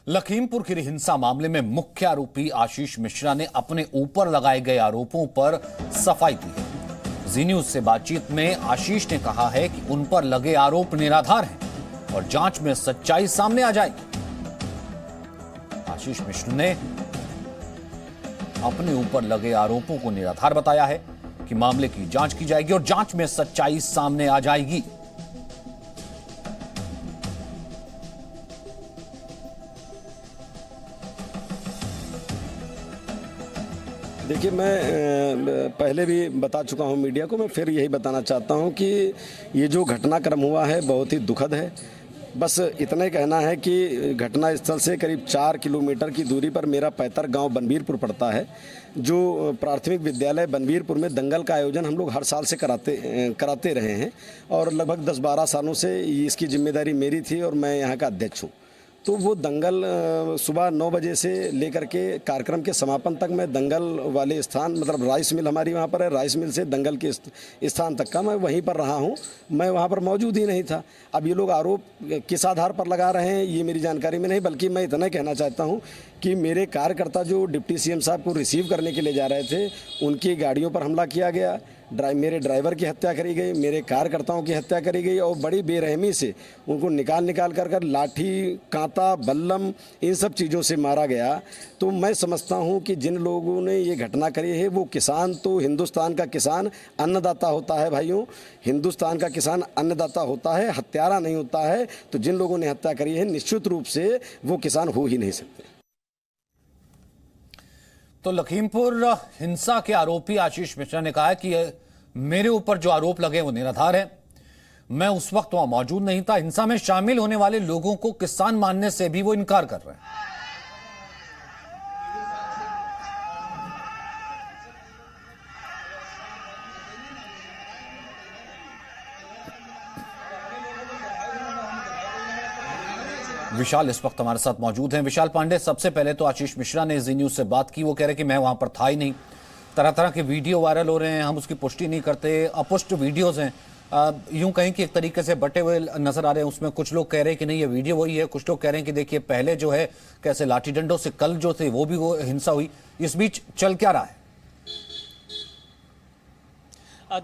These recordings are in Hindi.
लखीमपुर खीरी हिंसा मामले में मुख्य आरोपी आशीष मिश्रा ने अपने ऊपर लगाए गए आरोपों पर सफाई दी है। जी न्यूज से बातचीत में आशीष ने कहा है कि उन पर लगे आरोप निराधार हैं और जांच में सच्चाई सामने आ जाएगी। आशीष मिश्रा ने अपने ऊपर लगे आरोपों को निराधार बताया है कि मामले की जांच की जाएगी और जांच में सच्चाई सामने आ जाएगी। देखिए, मैं पहले भी बता चुका हूं मीडिया को, मैं फिर यही बताना चाहता हूं कि ये जो घटनाक्रम हुआ है बहुत ही दुखद है। बस इतना ही कहना है कि घटना स्थल से करीब 4 किलोमीटर की दूरी पर मेरा पैतृक गांव बनवीरपुर पड़ता है। जो प्राथमिक विद्यालय बनवीरपुर में दंगल का आयोजन हम लोग हर साल से कराते रहे हैं और लगभग 10-12 सालों से इसकी जिम्मेदारी मेरी थी और मैं यहाँ का अध्यक्ष हूँ। तो वो दंगल सुबह 9 बजे से लेकर के कार्यक्रम के समापन तक मैं दंगल वाले स्थान, मतलब राइस मिल हमारी वहाँ पर है, राइस मिल से दंगल के स्थान तक का मैं वहीं पर रहा हूँ। मैं वहाँ पर मौजूद ही नहीं था। अब ये लोग आरोप किस आधार पर लगा रहे हैं ये मेरी जानकारी में नहीं, बल्कि मैं इतना कहना चाहता हूँ कि मेरे कार्यकर्ता जो डिप्टी सीएम साहब को रिसीव करने के लिए जा रहे थे, उनकी गाड़ियों पर हमला किया गया, मेरे ड्राइवर की हत्या करी गई, मेरे कार्यकर्ताओं की हत्या करी गई और बड़ी बेरहमी से उनको निकाल कर लाठी, कांटा, बल्लम, इन सब चीज़ों से मारा गया। तो मैं समझता हूं कि जिन लोगों ने ये घटना करी है वो किसान, तो हिंदुस्तान का किसान अन्नदाता होता है भाइयों, हिंदुस्तान का किसान अन्नदाता होता है, हत्यारा नहीं होता है। तो जिन लोगों ने हत्या करी है निश्चित रूप से वो किसान हो ही नहीं सकते। तो लखीमपुर हिंसा के आरोपी आशीष मिश्रा ने कहा है कि मेरे ऊपर जो आरोप लगे वो निराधार है। मैं उस वक्त वहां मौजूद नहीं था। हिंसा में शामिल होने वाले लोगों को किसान मानने से भी वो इनकार कर रहे हैं। विशाल इस वक्त हमारे साथ मौजूद हैं। विशाल पांडे, सबसे पहले तो आशीष मिश्रा ने जी न्यूज से बात की। वो कह रहे कि मैं वहां पर था ही नहीं। तरह तरह के वीडियो वायरल हो रहे हैं, हम उसकी पुष्टि नहीं करते, अपुष्ट वीडियोज हैं। यूं कहें कि एक तरीके से बटे हुए नजर आ रहे हैं। उसमें कुछ लोग कह रहे हैं कि नहीं ये वीडियो वही है, कुछ लोग कह रहे हैं कि देखिए पहले जो है कैसे लाठी डंडों से कल जो थे वो भी वो हिंसा हुई। इस बीच चल क्या रहा है?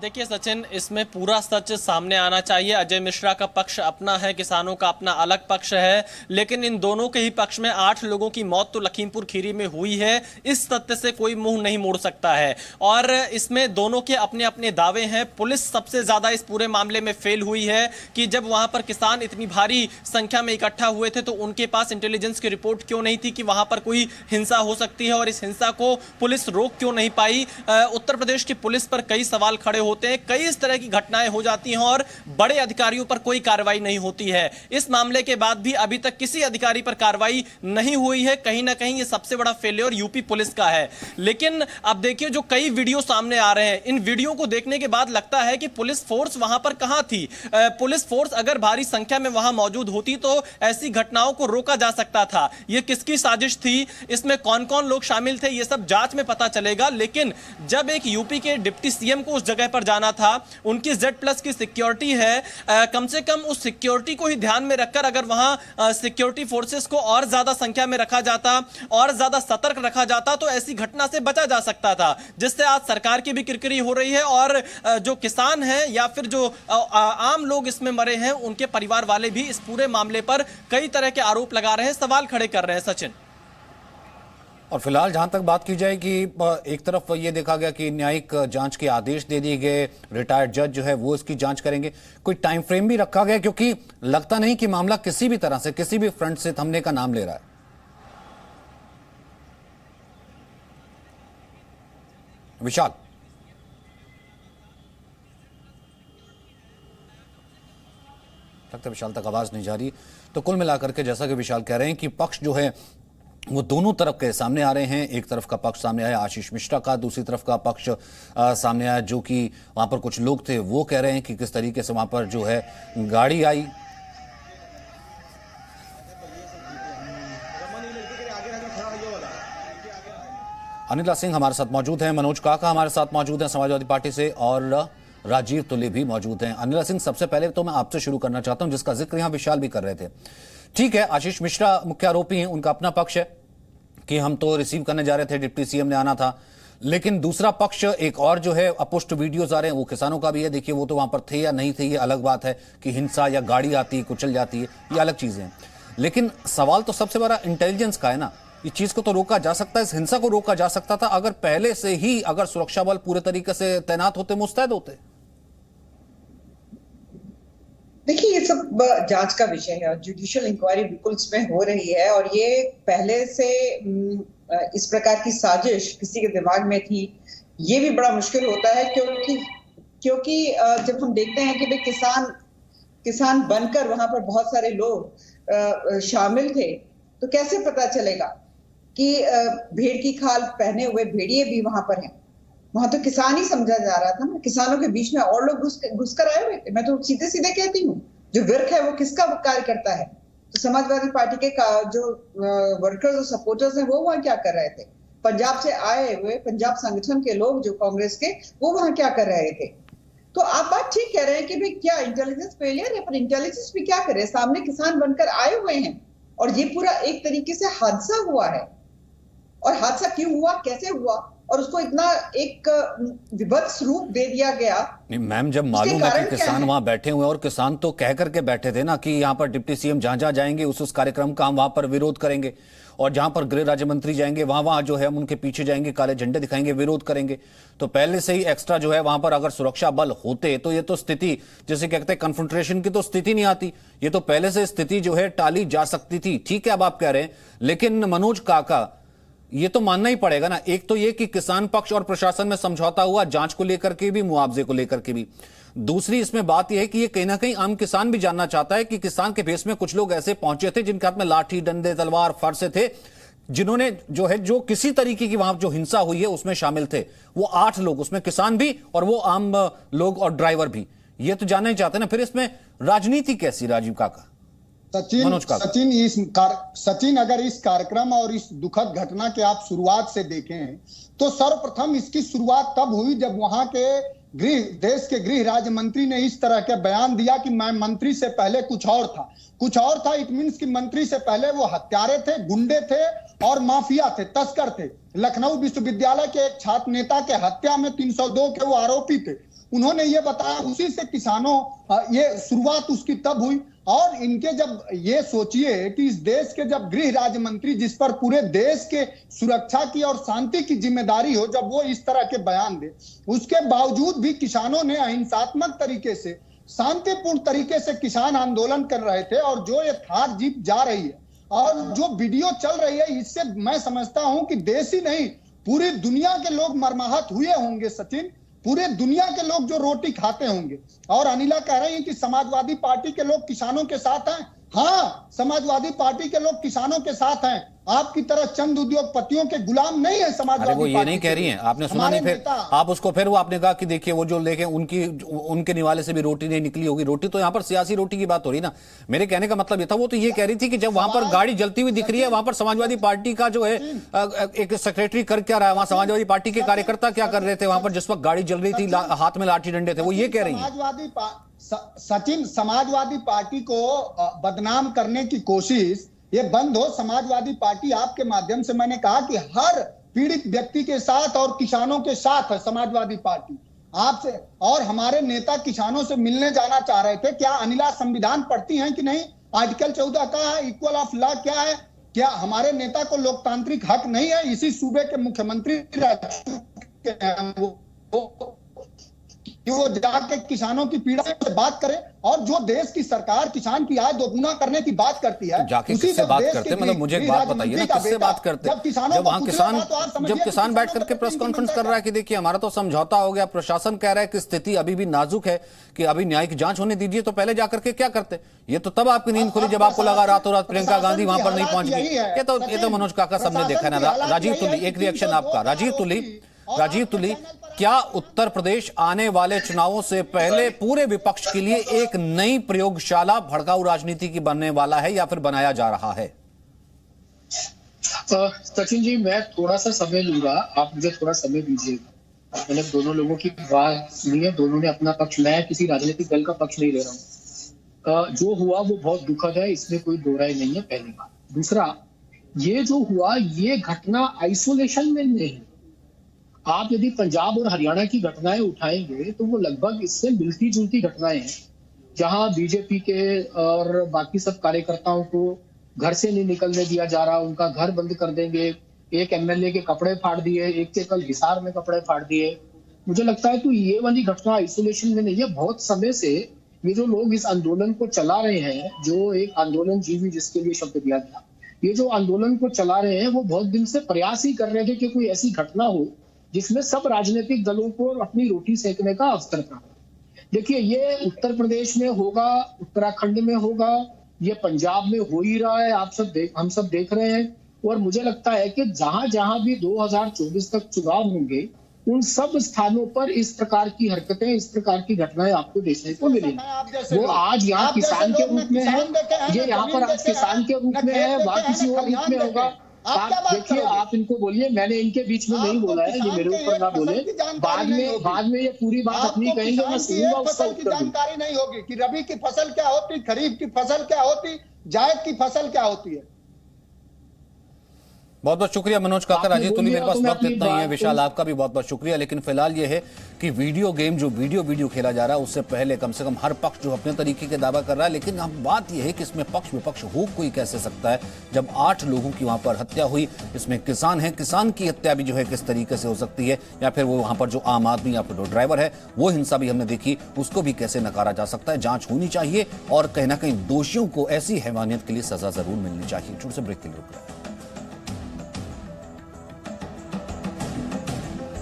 देखिए सचिन, इसमें पूरा सच सामने आना चाहिए। अजय मिश्रा का पक्ष अपना है, किसानों का अपना अलग पक्ष है, लेकिन इन दोनों के ही पक्ष में 8 लोगों की मौत तो लखीमपुर खीरी में हुई है। इस तथ्य से कोई मुंह नहीं मोड़ सकता है और इसमें दोनों के अपने अपने दावे हैं। पुलिस सबसे ज्यादा इस पूरे मामले में फेल हुई है कि जब वहां पर किसान इतनी भारी संख्या में इकट्ठा हुए थे तो उनके पास इंटेलिजेंस की रिपोर्ट क्यों नहीं थी कि वहां पर कोई हिंसा हो सकती है और इस हिंसा को पुलिस रोक क्यों नहीं पाई। उत्तर प्रदेश की पुलिस पर कई सवाल खड़े होते हैं, कई इस तरह की घटनाएं हो जाती हैं और बड़े अधिकारियों पर कोई कार्रवाई नहीं होती है। इस मामले के बाद भी अभी तक किसी अधिकारी पर कार्रवाई नहीं हुई है। कहीं ना कहीं ये सबसे बड़ा फेलियर यूपी पुलिस का है। लेकिन अब देखिए जो कई वीडियो सामने आ रहे हैं, इन वीडियो को देखने के बाद लगता है कि पुलिस फोर्स वहां पर कहां थी। पुलिस फोर्स अगर भारी संख्या में वहां मौजूद होती तो ऐसी घटनाओं को रोका जा सकता था। यह किसकी साजिश थी, इसमें कौन कौन लोग शामिल थे, यह सब जांच में पता चलेगा। लेकिन जब एक यूपी के डिप्टी सीएम को उस जगह पर जाना था, उनकी Z+ की सिक्योरिटी है, कम से कम उस सिक्योरिटी को ही ध्यान में रखकर अगर वहां सिक्योरिटी फोर्सेस को और ज्यादा संख्या में रखा जाता और ज्यादा सतर्क रखा जाता तो ऐसी घटना से बचा जा सकता था, जिससे आज सरकार की भी किरकिरी हो रही है और जो किसान हैं या फिर जो आम लोग इसमें मरे हैं उनके परिवार वाले भी इस पूरे मामले पर कई तरह के आरोप लगा रहे हैं, सवाल खड़े कर रहे हैं। सचिन, और फिलहाल जहां तक बात की जाए कि एक तरफ ये देखा गया कि न्यायिक जांच के आदेश दे दिए गए, रिटायर्ड जज जो है वो इसकी जांच करेंगे, कोई टाइम फ्रेम भी रखा गया, क्योंकि लगता नहीं कि मामला किसी भी तरह से किसी भी फ्रंट से थमने का नाम ले रहा है। विशाल, लगता है विशाल तक आवाज नहीं जा रही। तो कुल मिलाकर के जैसा कि विशाल कह रहे हैं कि पक्ष जो है वो दोनों तरफ के सामने आ रहे हैं। एक तरफ का पक्ष सामने आया आशीष मिश्रा का, दूसरी तरफ का पक्ष सामने आया जो कि वहां पर कुछ लोग थे वो कह रहे हैं कि किस तरीके से वहां पर जो है गाड़ी आई। अनिला सिंह हमारे साथ मौजूद हैं, मनोज काका हमारे साथ मौजूद हैं समाजवादी पार्टी से और राजीव तुले भी मौजूद हैं। अनिला सिंह, सबसे पहले तो मैं आपसे शुरू करना चाहता हूं जिसका जिक्र यहां विशाल भी कर रहे थे। ठीक है, आशीष मिश्रा मुख्य आरोपी हैं, उनका अपना पक्ष है कि हम तो रिसीव करने जा रहे थे, डिप्टी सीएम ने आना था। लेकिन दूसरा पक्ष एक और जो है अपुष्ट वीडियोस आ रहे हैं, वो किसानों का भी है। देखिए वो तो वहां पर थे या नहीं थे, ये अलग बात है कि हिंसा या गाड़ी आती है कुचल जाती है, ये अलग चीजें हैं। लेकिन सवाल तो सबसे बड़ा इंटेलिजेंस का है ना। ये चीज को तो रोका जा सकता है, इस हिंसा को रोका जा सकता था अगर पहले से ही अगर सुरक्षा बल पूरे तरीके से तैनात होते, मुस्तैद होते। देखिए, ये सब जांच का विषय है और जुडिशियल इंक्वायरी बिल्कुल इसमें हो रही है। और ये पहले से इस प्रकार की साजिश किसी के दिमाग में थी, ये भी बड़ा मुश्किल होता है, क्योंकि जब हम देखते हैं कि भाई किसान बनकर वहां पर बहुत सारे लोग शामिल थे, तो कैसे पता चलेगा कि भेड़ की खाल पहने हुए भेड़िए भी वहां पर हैं। वहां तो किसान ही समझा जा रहा था ना, किसानों के बीच में और लोग घुसकर आए हुए थे। मैं तो सीधे सीधे कहती हूँ, जो वर्क है वो किसका कार्य करता है? तो समाजवादी पार्टी के जो वर्कर्स और सपोर्टर्स हैं, वो वहां क्या कर रहे थे? पंजाब से आए हुए पंजाब संगठन के लोग जो कांग्रेस के, वो वहां क्या कर रहे थे? तो आप बात ठीक कह रहे हैं कि भाई क्या इंटेलिजेंस फेलियर है, पर इंटेलिजेंस भी क्या करे? सामने किसान बनकर आए हुए हैं और ये पूरा एक तरीके से हादसा हुआ है। और हादसा क्यों हुआ, कैसे हुआ, और उसको इतना एक विभत्स रूप दे दिया गया। नहीं मैम, जब मालूम है कि किसान वहां बैठे हुए हैं, और किसान तो कह करके बैठे थे ना कि यहां पर डिप्टी सीएम जहां जहां जाएंगे उस कार्यक्रम का हम वहां पर विरोध करेंगे, और जहां पर गृह राज्य मंत्री जाएंगे वहां जो है हम उनके पीछे जाएंगे, काले झंडे दिखाएंगे, विरोध करेंगे। तो पहले से ही एक्स्ट्रा जो है वहां पर अगर सुरक्षा बल होते तो ये तो स्थिति, जैसे कहते हैं कन्फ्रंटेशन की तो स्थिति नहीं आती। ये तो पहले से स्थिति जो है टाली जा सकती थी। ठीक है, अब आप कह रहे हैं, लेकिन मनोज काका ये तो मानना ही पड़ेगा ना, एक तो ये कि किसान पक्ष और प्रशासन में समझौता हुआ, जांच को लेकर के भी, मुआवजे को लेकर के भी। दूसरी इसमें बात यह है कि ये कहीं ना कहीं आम किसान भी जानना चाहता है कि किसान के भेष में कुछ लोग ऐसे पहुंचे थे जिनके हाथ में लाठी, डंडे, तलवार, फरसे थे, जिन्होंने जो किसी तरीके की वहां जो हिंसा हुई है उसमें शामिल थे। वो 8 लोग, उसमें किसान भी और वो आम लोग और ड्राइवर भी। ये तो जानना ही चाहते हैं ना। फिर इसमें राजनीति कैसी, राजीव काका? सचिन अगर इस कार्यक्रम और इस दुखद घटना के आप शुरुआत से देखें तो सर्वप्रथम इसकी शुरुआत तब हुई जब वहां के देश के गृह राज्य मंत्री ने इस तरह के बयान दिया कि मैं मंत्री से पहले कुछ और था। इट मींस कि मंत्री से पहले वो हत्यारे थे, गुंडे थे और माफिया थे, तस्कर थे। लखनऊ विश्वविद्यालय के एक छात्र नेता के हत्या में 302 के वो आरोपी थे। उन्होंने ये बताया, उसी से किसानों ये शुरुआत उसकी तब हुई। और इनके जब ये सोचिए कि इस देश के जब गृह राज्य मंत्री, जिस पर पूरे देश के सुरक्षा की और शांति की जिम्मेदारी हो, जब वो इस तरह के बयान दे, उसके बावजूद भी किसानों ने अहिंसात्मक तरीके से, शांतिपूर्ण तरीके से किसान आंदोलन कर रहे थे। और जो ये थार जीप जा रही है और जो वीडियो चल रही है, इससे मैं समझता हूं कि देश ही नहीं पूरी दुनिया के लोग मर्माहत हुए होंगे सचिन। पूरे दुनिया के लोग जो रोटी खाते होंगे। और अनिला कह रही है कि समाजवादी पार्टी के लोग किसानों के साथ हैं। हाँ, समाजवादी पार्टी के लोग किसानों के साथ हैं। आपकी तरह चंद उद्योगपतियों के गुलाम नहीं है समाजवादी पार्टी। वो ये नहीं कह रही हैं, आपने सुना नहीं। फिर आप उसको फिर वो आपने कहा कि देखिए वो जो लेके उनके निवाले से भी रोटी नहीं निकली होगी। रोटी तो यहाँ पर सियासी रोटी की बात हो रही ना। मेरे कहने का मतलब ये था, वो तो ये कह रही थी कि जब वहां पर गाड़ी जलती हुई दिख रही है, वहां पर समाजवादी पार्टी का जो है एक सेक्रेटरी कर क्या रहा है, वहां समाजवादी पार्टी के कार्यकर्ता क्या कर रहे थे वहां पर जिस वक्त गाड़ी जल रही थी, हाथ में लाठी डंडे थे, वो ये कह रही है। सचिन, समाजवादी पार्टी को बदनाम करने की कोशिश ये बंद हो। समाजवादी पार्टी आपके माध्यम से मैंने कहा कि हर पीड़ित व्यक्ति के साथ और किसानों के साथ है समाजवादी पार्टी। आपसे और हमारे नेता किसानों से मिलने जाना चाह रहे थे। क्या अनिला संविधान पढ़ती हैं कि नहीं? आर्टिकल 14 का है, इक्वल ऑफ लॉ क्या है? क्या हमारे नेता को लोकतांत्रिक हक नहीं है? इसी सूबे के मुख्यमंत्री कि वो जाके किसानों की पीड़ा से बात करे। और जो देश की सरकार किसान की आय दोगुना करने की बात करती है, जाके किससे बात करते? मतलब मुझे एक बात बताइए ना, किससे बात करते? जब वहां किसान बैठ करके प्रेस कॉन्फ्रेंस कर रहा है कि देखिए हमारा तो समझौता हो गया, प्रशासन कह रहा है कि स्थिति अभी भी नाजुक है, कि अभी न्यायिक जांच होने दीजिए, तो पहले जाकर के क्या करते? ये तो तब आपकी नींद खुली जब आपको लगा रातों रात प्रियंका गांधी वहां पर नहीं पहुंच गई। ये तो मनोज काका सबने देखा ना। राजीव तुली, एक रिएक्शन आपका। राजीव तुली, क्या उत्तर प्रदेश आने वाले चुनावों से पहले पूरे विपक्ष के लिए एक नई प्रयोगशाला भड़काऊ राजनीति की बनने वाला है या फिर बनाया जा रहा है? सचिन जी, मैं थोड़ा सा समय लूंगा, आप मुझे थोड़ा समय दीजिएगा। मैंने दोनों लोगों की बात सुनी है, दोनों ने अपना पक्ष, मैं किसी राजनीतिक दल का पक्ष नहीं ले रहा हूँ। जो हुआ वो बहुत दुखद है, इसमें कोई दो राय नहीं है, पहली बात। दूसरा, ये जो हुआ ये घटना आइसोलेशन में नहीं है। आप यदि पंजाब और हरियाणा की घटनाएं उठाएंगे तो वो लगभग इससे मिलती जुलती घटनाएं हैं, जहां बीजेपी के और बाकी सब कार्यकर्ताओं को घर से नहीं निकलने दिया जा रहा, उनका घर बंद कर देंगे, एक एमएलए के कपड़े फाड़ दिए, एक के कल हिसार में कपड़े फाड़ दिए। मुझे लगता है कि ये वाली घटना आइसोलेशन में नहीं है। बहुत समय से ये जो लोग इस आंदोलन को चला रहे हैं, जो एक आंदोलन जीवी जिसके लिए शब्द दिया गया, ये जो आंदोलन को चला रहे हैं वो बहुत दिन से प्रयास ही कर रहे थे कि कोई ऐसी घटना हो जिसमें सब राजनीतिक दलों को अपनी रोटी सेकने का अवसर प्राप्त। देखिए, ये उत्तर प्रदेश में होगा, उत्तराखंड में होगा, ये पंजाब में हो ही रहा है, हम सब देख रहे हैं। और मुझे लगता है कि जहां जहां भी 2024 तक चुनाव होंगे, उन सब स्थानों पर इस प्रकार की हरकतें, इस प्रकार की घटनाएं आपको देखने को मिलेंगी। वो आज यहाँ किसान के रूप में है, ये यहाँ पर आज किसान के रूप में है, वहां किसी और रूप में होगा। आप देखिए, आप इनको बोलिए, मैंने इनके बीच में नहीं बोला है, ये मेरे ऊपर ना बोले। बाद में ये पूरी बात अपनी कहेंगे, मैं सुनूंगा उसका उत्तर। जानकारी नहीं होगी कि रबी की फसल क्या होती, खरीफ की फसल क्या होती, जायद की फसल क्या होती है। बहुत बहुत शुक्रिया मनोज काकर। अजीत तुली, मेरे पास वक्त इतना ही है। विशाल, आपका भी बहुत बहुत शुक्रिया। लेकिन फिलहाल ये है कि वीडियो गेम जो वीडियो खेला जा रहा है, उससे पहले कम से कम हर पक्ष जो अपने तरीके के दावा कर रहा है। लेकिन हम बात यह है कि इसमें पक्ष विपक्ष हो कोई कैसे सकता है जब 8 लोगों की वहां पर हत्या हुई। इसमें किसान है, किसान की हत्या भी जो है किस तरीके से हो सकती है, या फिर वो वहां पर जो आम आदमी या फिर जो ड्राइवर है वो हिंसा भी हमने देखी, उसको भी कैसे नकारा जा सकता है। जांच होनी चाहिए और कहीं ना कहीं दोषियों को ऐसी हैवानियत के लिए सजा जरूर मिलनी चाहिए। छोटे से ब्रेक के लिए रुक रहे हैं।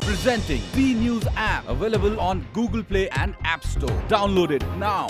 Presenting B News app, available on Google Play and App Store. Download it now.